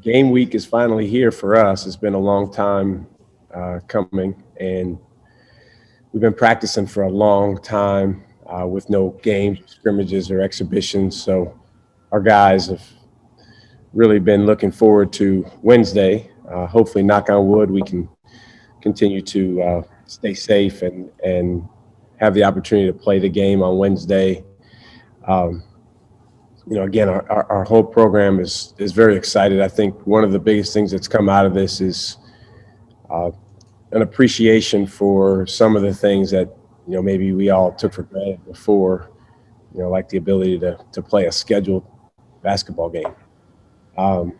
Game week is finally here for us. It's been a long time coming, and we've been practicing for a long time with no games, scrimmages, or exhibitions. So our guys have really been looking forward to Wednesday. Hopefully, knock on wood, we can continue to stay safe and have the opportunity to play the game on Wednesday. Um, Again, our whole program is very excited. I think one of the biggest things that's come out of this is uh, an appreciation for some of the things that maybe we all took for granted before. Like the ability to play a scheduled basketball game. Um,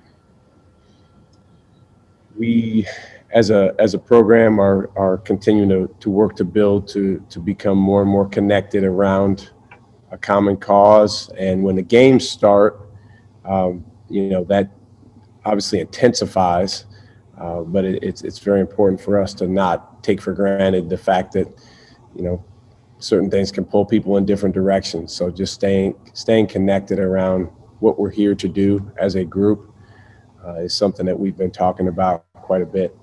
we, as a program, are continuing to work to build to become more and more connected around a common cause. And when the games start, that obviously intensifies. But it's very important for us to not take for granted the fact that certain things can pull people in different directions. So just staying connected around what we're here to do as a group is something that we've been talking about quite a bit.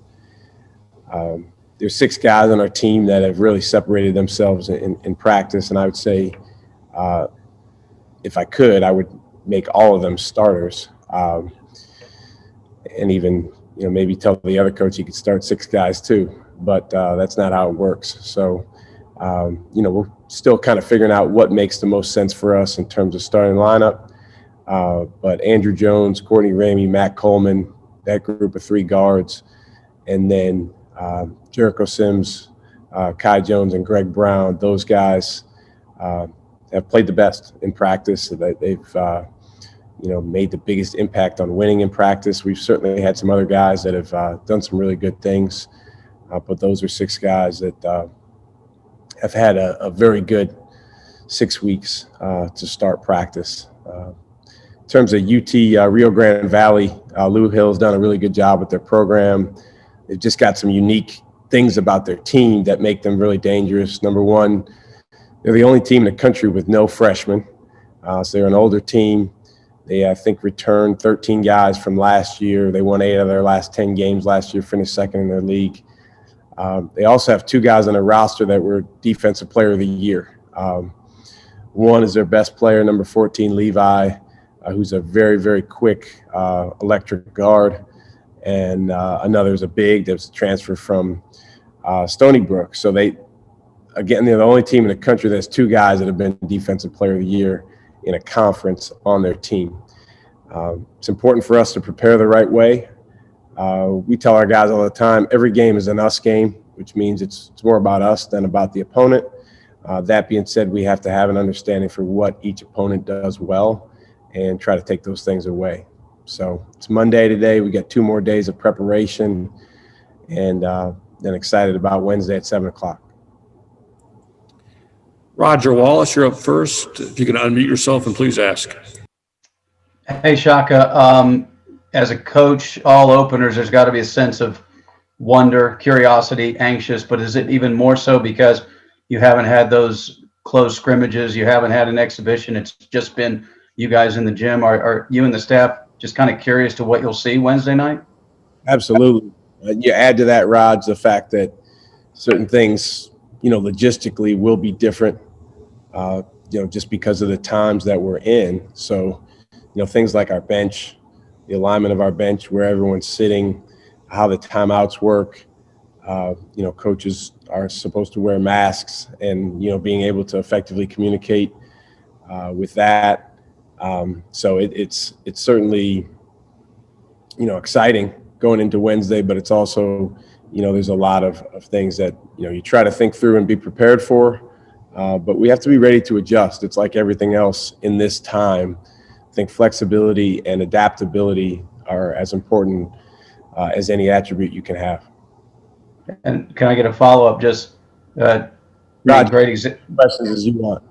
There's 6 guys on our team that have really separated themselves in practice, and I would say if I could, I would make all of them starters, and even maybe tell the other coach he could start 6 guys too. But that's not how it works. So we're still kind of figuring out what makes the most sense for us in terms of starting lineup. But Andrew Jones, Courtney Ramey, Matt Coleman, that group of 3 guards, and then Jericho Sims, Kai Jones, and Greg Brown. Those guys have played the best in practice. They've made the biggest impact on winning in practice. We've certainly had some other guys that have done some really good things, but those are 6 guys that have had a very good 6 weeks to start practice. In terms of UT Rio Grande Valley, Lou Hill's done a really good job with their program. They've just got some unique things about their team that make them really dangerous. Number one, they're the only team in the country with no freshmen. So they're an older team. They, I think, returned 13 guys from last year. They won 8 out of their last 10 games last year, finished second in their league. They also have 2 guys on their roster that were Defensive Player of the Year. One is their best player, number 14, Levi, who's a very, very quick electric guard. And another is a big that's transferred from Stony Brook. So they're the only team in the country that's 2 guys that have been Defensive Player of the Year in a conference on their team. It's important for us to prepare the right way. We tell our guys all the time, every game is an us game, which means it's more about us than about the opponent. That being said, we have to have an understanding for what each opponent does well and try to take those things away. So it's Monday today. We got 2 more days of preparation, and then excited about Wednesday at 7 o'clock. Roger Wallace, you're up first. If you can unmute yourself and please ask. Hey, Shaka. As a coach, all openers, there's got to be a sense of wonder, curiosity, anxious, but is it even more so because you haven't had those close scrimmages, you haven't had an exhibition, it's just been you guys in the gym? Are you and the staff just kind of curious to what you'll see Wednesday night? Absolutely. You add to that, Raj, the fact that certain things, logistically will be different, just because of the times that we're in. So, things like our bench, the alignment of our bench, where everyone's sitting, how the timeouts work. Coaches are supposed to wear masks, and, being able to effectively communicate with that. So it's certainly, exciting going into Wednesday, but it's also, there's a lot of things that, you try to think through and be prepared for, but we have to be ready to adjust. It's like everything else in this time. I think flexibility and adaptability are as important as any attribute you can have. And can I get a follow-up? Just Raj, great questions as you want.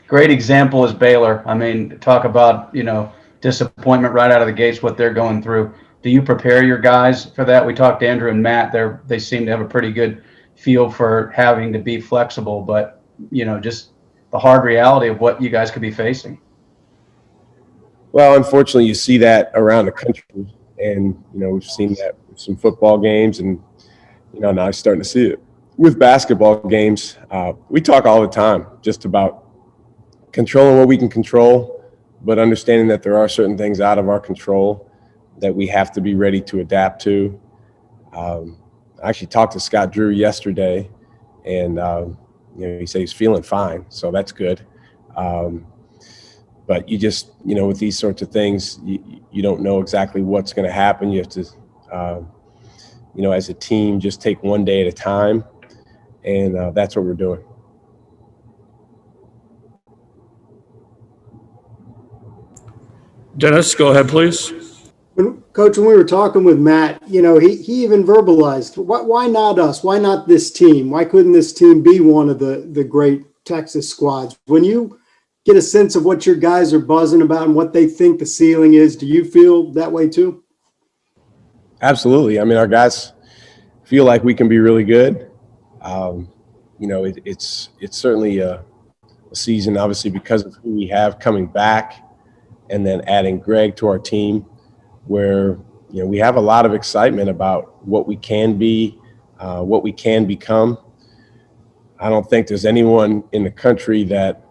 Great example is Baylor. I mean, talk about, disappointment right out of the gates, what they're going through. Do you prepare your guys for that? We talked to Andrew and Matt. They seem to have a pretty good feel for having to be flexible, but, just the hard reality of what you guys could be facing. Well, unfortunately, you see that around the country, and we've seen that with some football games, and now you're starting to see it with basketball games. We talk all the time just about controlling what we can control, but understanding that there are certain things out of our control that we have to be ready to adapt to. I actually talked to Scott Drew yesterday, and he said he's feeling fine, so that's good. But you just, with these sorts of things, you don't know exactly what's going to happen. You have to, as a team, just take one day at a time, and that's what we're doing. Dennis, go ahead, please. Coach, when we were talking with Matt, he even verbalized, why not us? Why not this team? Why couldn't this team be one of the great Texas squads? When you get a sense of what your guys are buzzing about and what they think the ceiling is, do you feel that way too? Absolutely. I mean, our guys feel like we can be really good. It's certainly a season, obviously, because of who we have coming back, and then adding Greg to our team, where we have a lot of excitement about what we can be, what we can become. I don't think there's anyone in the country that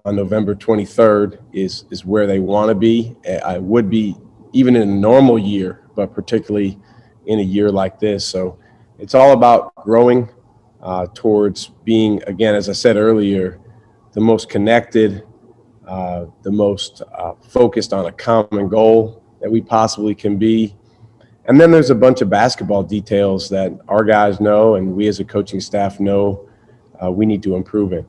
on November 23rd is where they want to be. I would be even in a normal year, but particularly in a year like this. So it's all about growing towards being, again, as I said earlier, the most connected, the most focused on a common goal that we possibly can be. And then there's a bunch of basketball details that our guys know and we as a coaching staff know we need to improve in.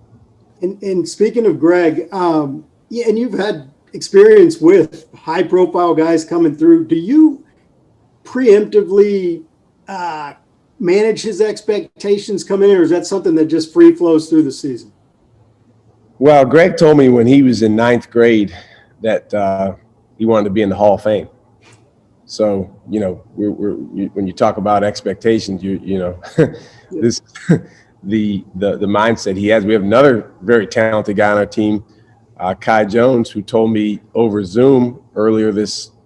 And speaking of Greg, and you've had experience with high-profile guys coming through. Do you preemptively manage his expectations coming in, or is that something that just free flows through the season? Well, Greg told me when he was in ninth grade that he wanted to be in the Hall of Fame. So, when you talk about expectations, this the mindset he has. We have another very talented guy on our team, Kai Jones, who told me over Zoom earlier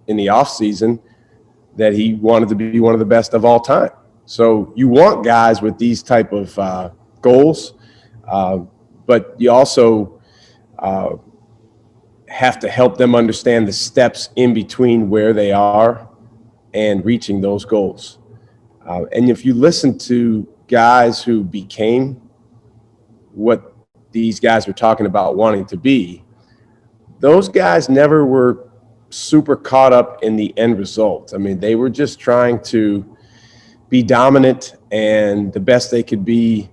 in the off season that he wanted to be one of the best of all time. So you want guys with these type of goals, but you also have to help them understand the steps in between where they are and reaching those goals. And if you listen to guys who became what these guys are talking about wanting to be, those guys never were super caught up in the end result. I mean, they were just trying to be dominant and the best they could be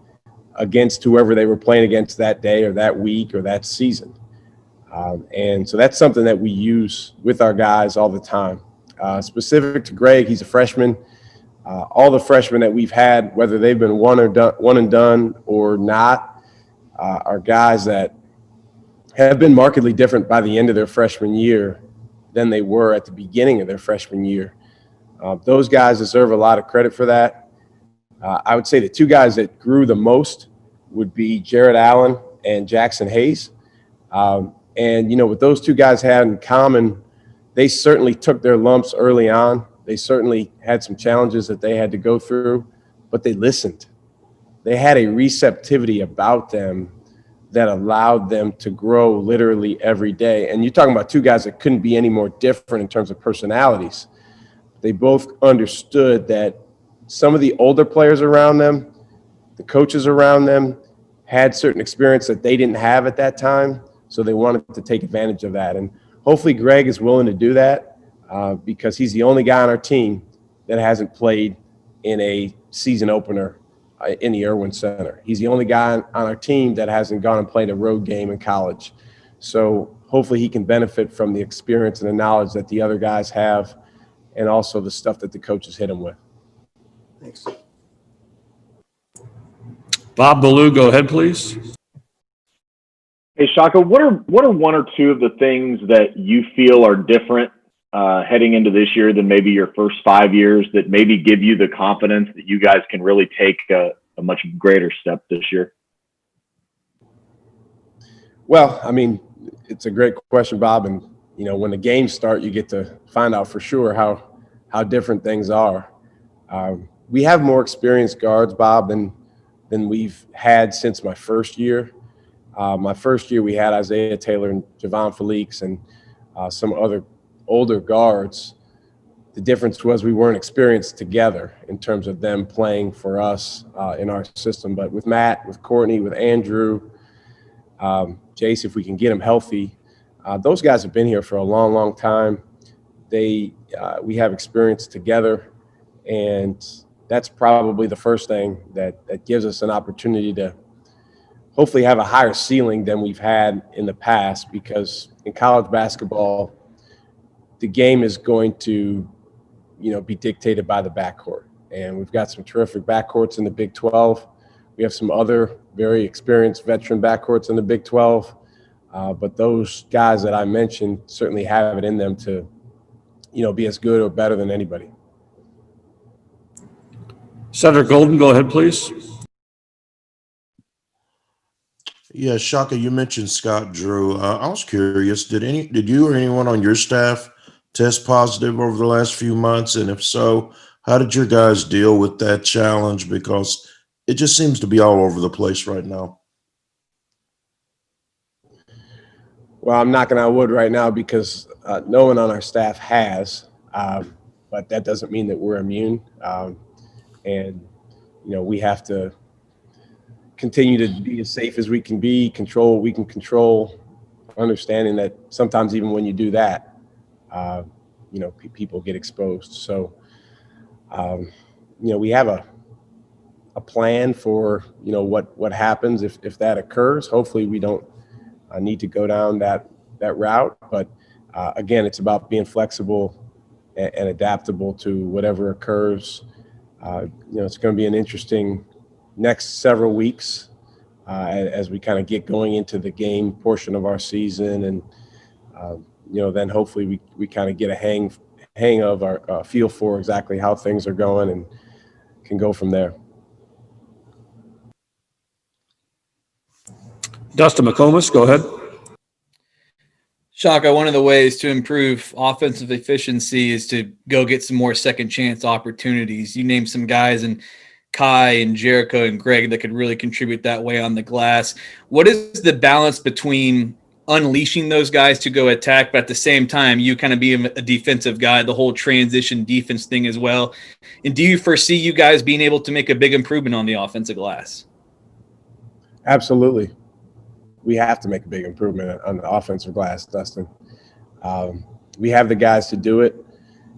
against whoever they were playing against that day or that week or that season. And so that's something that we use with our guys all the time. Specific to Greg, he's a freshman. All the freshmen that we've had, whether they've been one and done or not, are guys that have been markedly different by the end of their freshman year than they were at the beginning of their freshman year. Those guys deserve a lot of credit for that. I would say the two guys that grew the most would be Jared Allen and Jackson Hayes. And, what those two guys had in common, they certainly took their lumps early on. They certainly had some challenges that they had to go through, but they listened. They had a receptivity about them that allowed them to grow literally every day. And you're talking about two guys that couldn't be any more different in terms of personalities. They both understood that some of the older players around them, the coaches around them, had certain experience that they didn't have at that time, so they wanted to take advantage of that. And hopefully Greg is willing to do that because he's the only guy on our team that hasn't played in a season opener in the Irwin Center. He's the only guy on our team that hasn't gone and played a road game in college. So hopefully he can benefit from the experience and the knowledge that the other guys have and also the stuff that the coaches hit him with. Thanks. Bob Ballou, go ahead, please. Hey, Shaka, what are one or two of the things that you feel are different heading into this year than maybe your first 5 years that maybe give you the confidence that you guys can really take a much greater step this year? Well, I mean, it's a great question, Bob. And, when the games start, you get to find out for sure how different things are. We have more experienced guards, Bob, than we've had since my first year. My first year, we had Isaiah Taylor and Javon Felix and some other older guards. The difference was we weren't experienced together in terms of them playing for us in our system. But with Matt, with Courtney, with Andrew, Jace, if we can get them healthy, those guys have been here for a long, long time. We have experience together, and that's probably the first thing that gives us an opportunity to hopefully have a higher ceiling than we've had in the past, because in college basketball, the game is going to, be dictated by the backcourt. And we've got some terrific backcourts in the Big 12. We have some other very experienced veteran backcourts in the Big 12. But those guys that I mentioned certainly have it in them to, be as good or better than anybody. Senator Golden, go ahead, please. Yeah, Shaka, you mentioned Scott Drew. I was curious, did you or anyone on your staff test positive over the last few months? And if so, how did your guys deal with that challenge? Because it just seems to be all over the place right now. Well, I'm knocking on wood right now because no one on our staff has, but that doesn't mean that we're immune. And, we have to continue to be as safe as we can be, control what we can control, understanding that sometimes even when you do that, people get exposed. So, we have a plan for, what happens if that occurs. Hopefully we don't need to go down that route. But again, it's about being flexible and adaptable to whatever occurs. It's going to be an interesting next several weeks as we kind of get going into the game portion of our season. And, then hopefully we kind of get a hang of our feel for exactly how things are going and can go from there. Dustin McComas, go ahead. Shaka, one of the ways to improve offensive efficiency is to go get some more second chance opportunities. You named some guys and Kai and Jericho and Greg that could really contribute that way on the glass. What is the balance between unleashing those guys to go attack, but at the same time, you kind of be a defensive guy, the whole transition defense thing as well? And do you foresee you guys being able to make a big improvement on the offensive glass? Absolutely. We have to make a big improvement on the offensive glass, Dustin. We have the guys to do it.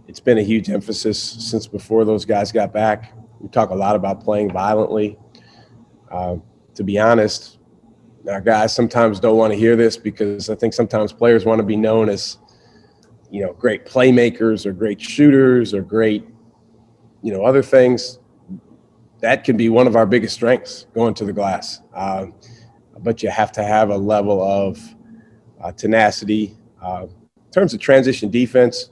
It's been a huge emphasis since before those guys got back. We talk a lot about playing violently. To be honest, our guys sometimes don't want to hear this because I think sometimes players want to be known as, great playmakers or great shooters or great, other things. That can be one of our biggest strengths, going to the glass. But you have to have a level of tenacity. In terms of transition defense,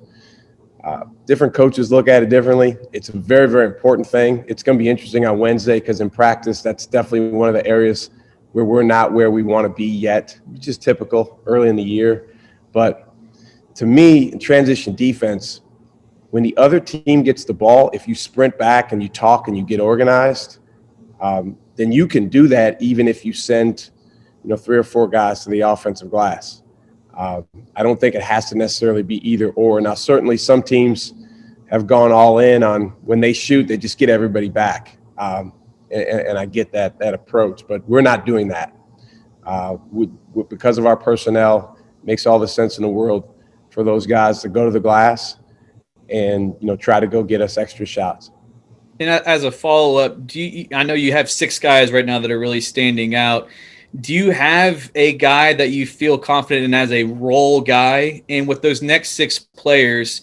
different coaches look at it differently. It's a very, very important thing. It's going to be interesting on Wednesday because in practice, that's definitely one of the areas where we're not where we want to be yet, which is typical early in the year. But to me, in transition defense, when the other team gets the ball, if you sprint back and you talk and you get organized, then you can do that even if you send, 3 or 4 guys to the offensive glass. I don't think it has to necessarily be either or. Now, certainly some teams have gone all in on when they shoot, they just get everybody back. And I get that approach, but we're not doing that. Because of our personnel, it makes all the sense in the world for those guys to go to the glass and, try to go get us extra shots. And as a follow-up, I know you have 6 guys right now that are really standing out. Do you have a guy that you feel confident in as a role guy? And with those next 6 players,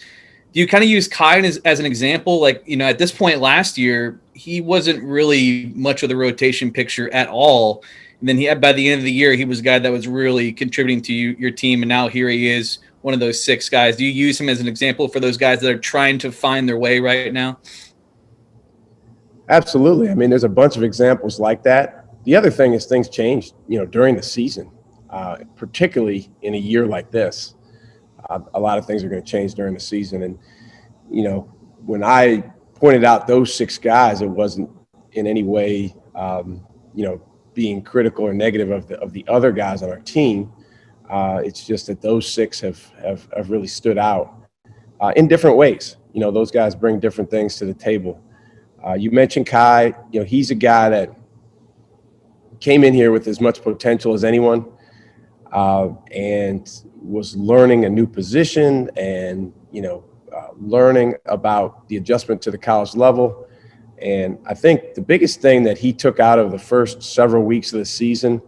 do you kind of use Kai as an example? Like, at this point last year, he wasn't really much of the rotation picture at all. And then by the end of the year, he was a guy that was really contributing to your team. And now here he is, one of those 6 guys. Do you use him as an example for those guys that are trying to find their way right now? Absolutely. I mean, there's a bunch of examples like that. The other thing is things change, during the season. particularly in a year like this. A lot of things are going to change during the season. And, when I pointed out those 6 guys, it wasn't in any way, being critical or negative of the other guys on our team. It's just that those 6 have really stood out in different ways. Those guys bring different things to the table. You mentioned Kai. He's a guy that came in here with as much potential as anyone, and was learning a new position and, learning about the adjustment to the college level. And I think the biggest thing that he took out of the first several weeks of the season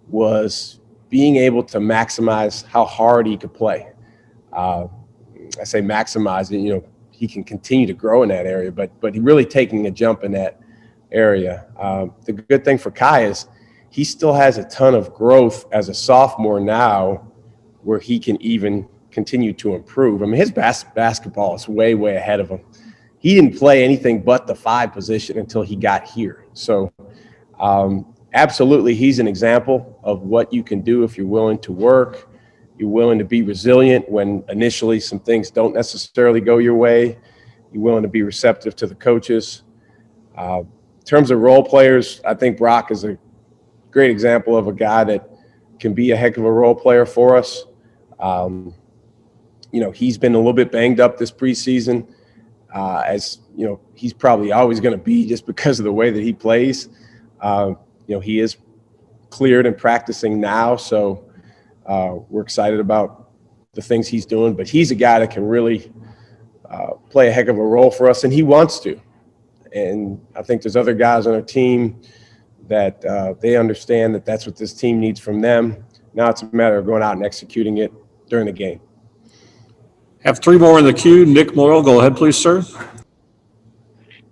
was being able to maximize how hard he could play. I say maximize it, he can continue to grow in that area, but he really taking a jump in that area. The good thing for Kai is he still has a ton of growth as a sophomore now, where he can even continue to improve. I mean, his basketball is way, way ahead of him. He didn't play anything but the 5 position until he got here. So absolutely, he's an example of what you can do if you're willing to work, you're willing to be resilient when initially some things don't necessarily go your way, you're willing to be receptive to the coaches. In terms of role players, I think Brock is a great example of a guy that can be a heck of a role player for us. He's been a little bit banged up this preseason, as he's probably always going to be just because of the way that he plays. He is cleared and practicing now, so we're excited about the things he's doing. But he's a guy that can really play a heck of a role for us, and he wants to. And I think there's other guys on our team that they understand that that's what this team needs from them. Now it's a matter of going out and executing it during the game. Have 3 more in the queue. Nick Morrill, go ahead, please, sir.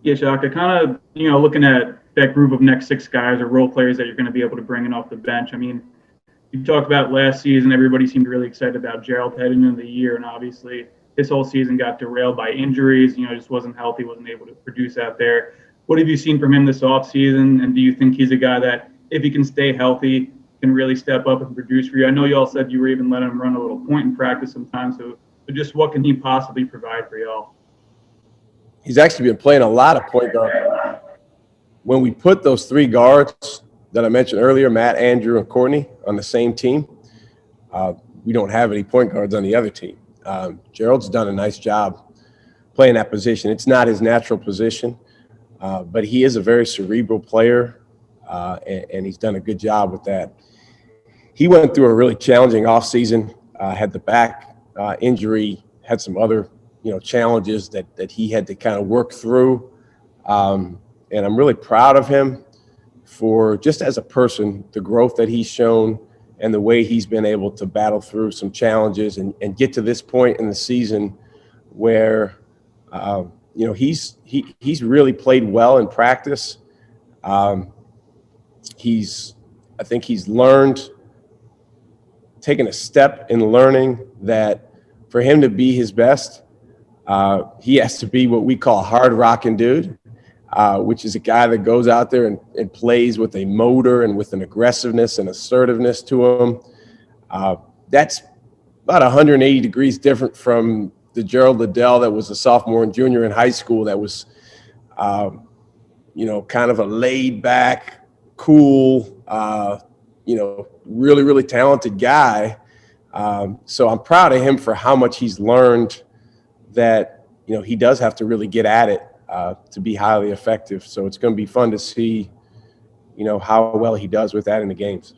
Yeah, Shaka, kind of, looking at that group of next 6 guys or role players that you're going to be able to bring in off the bench. I mean, you talked about last season, everybody seemed really excited about Gerald heading into the year, and obviously this whole season got derailed by injuries, just wasn't healthy, wasn't able to produce out there. What have you seen from him this offseason, and do you think he's a guy that, if he can stay healthy, can really step up and produce for you? I know you all said you were even letting him run a little point in practice sometimes, so just what can he possibly provide for y'all? He's actually been playing a lot of point guard. When we put those 3 guards that I mentioned earlier, Matt, Andrew, and Courtney, on the same team, we don't have any point guards on the other team. Gerald's done a nice job playing that position. It's not his natural position, but he is a very cerebral player, and he's done a good job with that. He went through a really challenging offseason, had the back injury, had some other challenges that he had to kind of work through, and I'm really proud of him for, just as a person, the growth that he's shown and the way he's been able to battle through some challenges and get to this point in the season where he's really played well in practice. I think he's learned, taken a step in learning that for him to be his best, he has to be what we call a hard rocking dude, which is a guy that goes out there and plays with a motor and with an aggressiveness and assertiveness to him. That's about 180 degrees different from the Gerald Liddell that was a sophomore and junior in high school that was, kind of a laid back, cool, really, really talented guy. So I'm proud of him for how much he's learned that, he does have to really get at it to be highly effective. So it's going to be fun to see, how well he does with that in the games.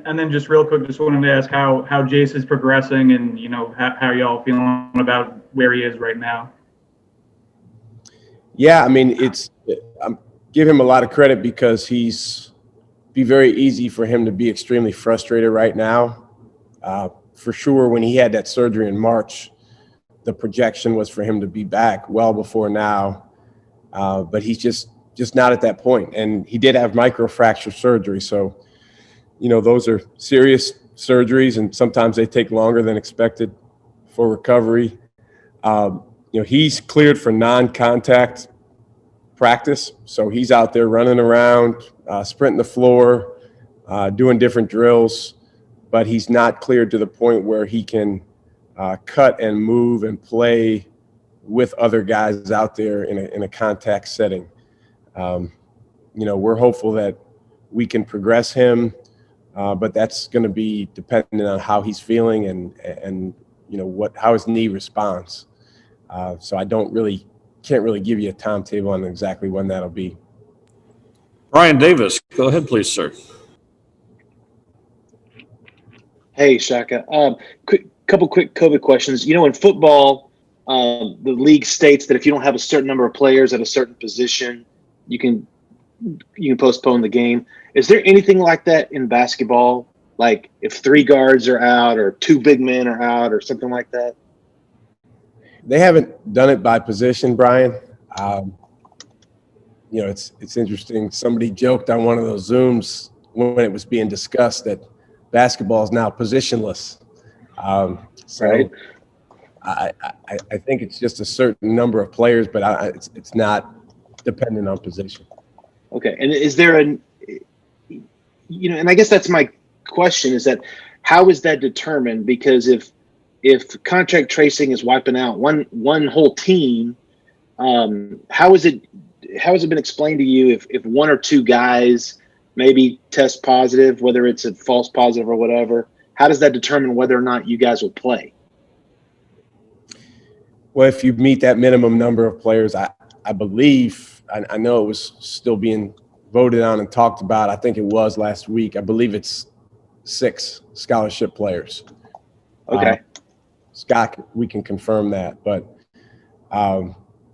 And then just real quick, just wanted to ask how Jace is progressing and, how y'all feeling about where he is right now. Yeah, I mean, I'm give him a lot of credit because be very easy for him to be extremely frustrated right now. For sure, when he had that surgery in March, the projection was for him to be back well before now, but he's just not at that point. And he did have microfracture surgery, so those are serious surgeries, and sometimes they take longer than expected for recovery. He's cleared for non-contact practice, so he's out there running around, sprinting the floor, doing different drills. but he's not cleared to the point where he can cut and move and play with other guys out there in a contact setting. We're hopeful that we can progress him, but that's going to be dependent on how he's feeling and how his knee responds. So I can't really give you a timetable on exactly when that'll be. Brian Davis, go ahead, please, sir. Hey, Shaka. Couple quick COVID questions. In football, the league states that if you don't have a certain number of players at a certain position, you can postpone the game. Is there anything like that in basketball? Like if 3 guards are out or 2 big men are out or something like that? They haven't done it by position, Brian. It's interesting. Somebody joked on one of those Zooms when it was being discussed that basketball is now positionless. Right. I think it's just a certain number of players, but it's not dependent on position. Okay. And is there and I guess that's my question, is that how is that determined? Because if contract tracing is wiping out one whole team, how has it been explained to you if 1 or 2 guys maybe test positive, whether it's a false positive or whatever? How does that determine whether or not you guys will play? Well, if you meet that minimum number of players, I believe, I know it was still being voted on and talked about. I think it was last week. I believe it's 6 scholarship players. Okay. Scott, we can confirm that, but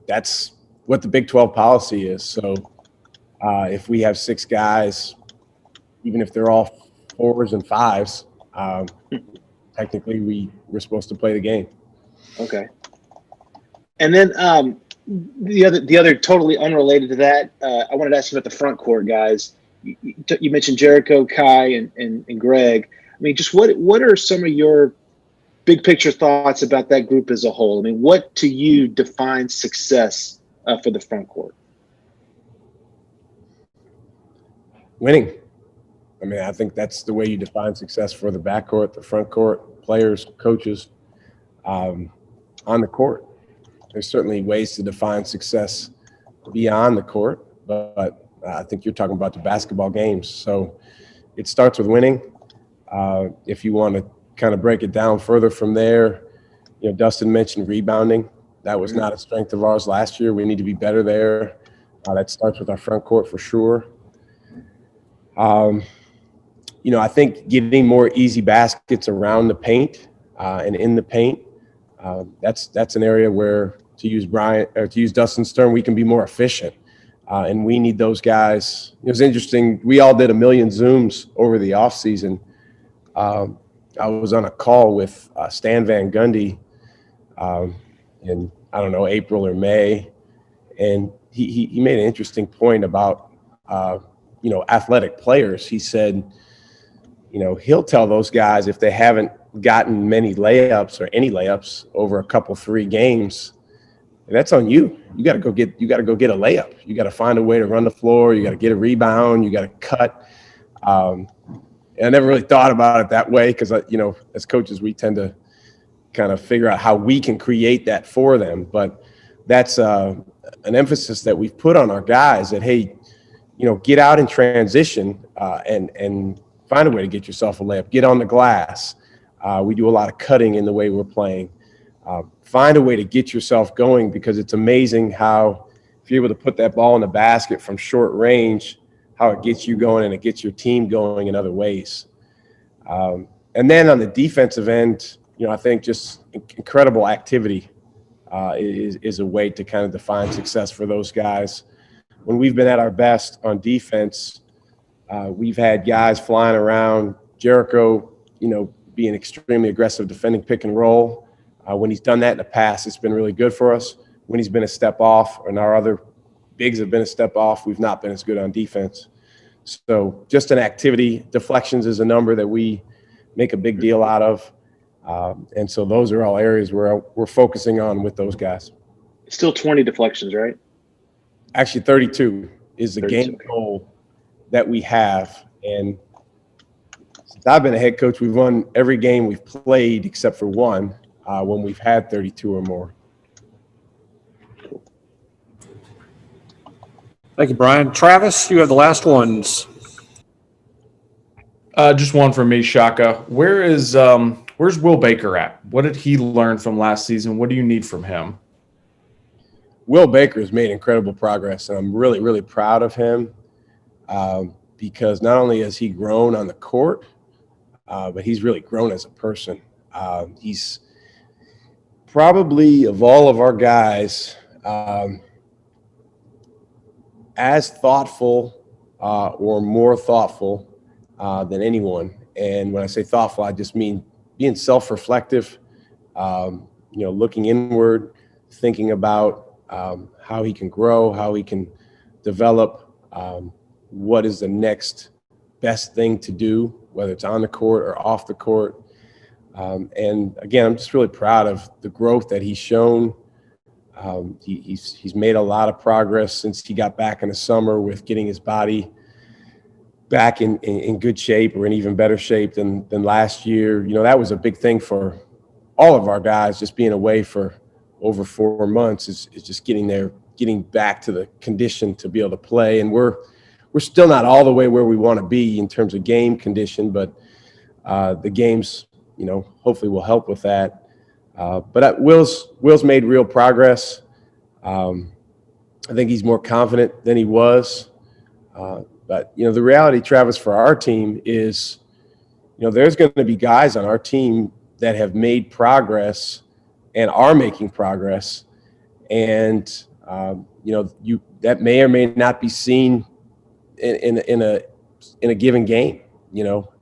that's what the Big 12 policy is. So if we have 6 guys, even if they're all 4s and 5s, technically we're supposed to play the game. Okay. And then the other totally unrelated to that, I wanted to ask you about the front court guys. You mentioned Jericho, Kai, and Greg. I mean, just what are some of your big picture thoughts about that group as a whole? I mean, what to you defines success for the front court? Winning. I mean, I think that's the way you define success for the backcourt, the front court, players, coaches, on the court. There's certainly ways to define success beyond the court, but I think you're talking about the basketball games. So it starts with winning. If you want to kind of break it down further from there, Dustin mentioned rebounding. That was not a strength of ours last year. We need to be better there. That starts with our front court for sure. I think getting more easy baskets around the paint and in the paint, that's an area where, to use Dustin's term, we can be more efficient. And we need those guys. It was interesting. We all did a million Zooms over the offseason. I was on a call with Stan Van Gundy in, I don't know, April or May. And he made an interesting point about, athletic players. He said, he'll tell those guys if they haven't gotten many layups or any layups over a couple, 3 games, that's on you. You got to go get a layup. You got to find a way to run the floor. You got to get a rebound. You got to cut. And I never really thought about it that way because, as coaches, we tend to kind of figure out how we can create that for them. But that's an emphasis that we've put on our guys that, hey, get out in transition and find a way to get yourself a layup. Get on the glass. We do a lot of cutting in the way we're playing. Find a way to get yourself going, because it's amazing how, if you're able to put that ball in the basket from short range, how it gets you going and it gets your team going in other ways. And then on the defensive end, I think just incredible activity is a way to kind of define success for those guys. When we've been at our best on defense, we've had guys flying around. Jericho, being extremely aggressive defending pick and roll. When he's done that in the past, it's been really good for us. When he's been a step off, and our other bigs have been a step off, we've not been as good on defense. So just an activity. Deflections is a number that we make a big deal out of. And so those are all areas where we're focusing on with those guys. Still 20 deflections, right? Actually, 32 is the 32. game goal that we have. And since I've been a head coach, we've won every game we've played except for one when we've had 32 or more. Thank you, Brian. Travis, you have the last ones. Just one from me, Shaka. Where's Will Baker at? What did he learn from last season? What do you need from him? Will Baker has made incredible progress, and I'm really, really proud of him because not only has he grown on the court, but he's really grown as a person. He's probably, of all of our guys, as thoughtful or more thoughtful than anyone. And when I say thoughtful, I just mean being self-reflective, looking inward, thinking about how he can grow, how he can develop, what is the next best thing to do, whether it's on the court or off the court. And again, I'm just really proud of the growth that he's shown. He's made a lot of progress since he got back in the summer with getting his body back in good shape or in even better shape than last year. That was a big thing for all of our guys, just being away for over 4 months is just getting back to the condition to be able to play. And we're still not all the way where we want to be in terms of game condition, but the games, hopefully will help with that. But Will's made real progress. I think he's more confident than he was. But the reality, Travis, for our team is, there's going to be guys on our team that have made progress and are making progress. And, that may or may not be seen in a given game,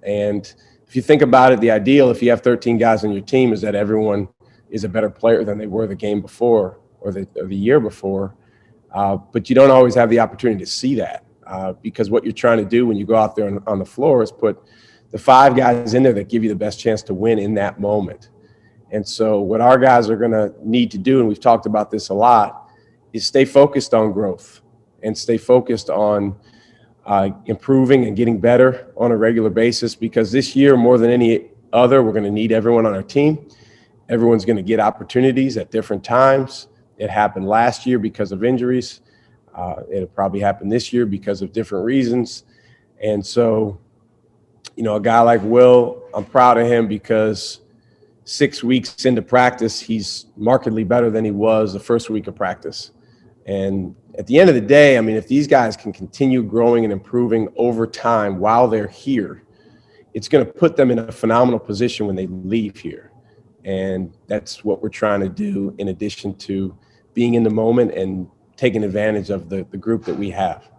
and if you think about it, the ideal, if you have 13 guys on your team, is that everyone is a better player than they were the game before or the year before. But you don't always have the opportunity to see that because what you're trying to do when you go out there on the floor is put the 5 guys in there that give you the best chance to win in that moment. And so what our guys are going to need to do, and we've talked about this a lot, is stay focused on growth and stay focused on improving and getting better on a regular basis, because this year, more than any other, we're going to need everyone on our team. Everyone's going to get opportunities at different times. It happened last year because of injuries. It'll probably happen this year because of different reasons. And so, a guy like Will, I'm proud of him because 6 weeks into practice, he's markedly better than he was the first week of practice. And at the end of the day, if these guys can continue growing and improving over time while they're here, it's going to put them in a phenomenal position when they leave here. And that's what we're trying to do in addition to being in the moment and taking advantage of the group that we have.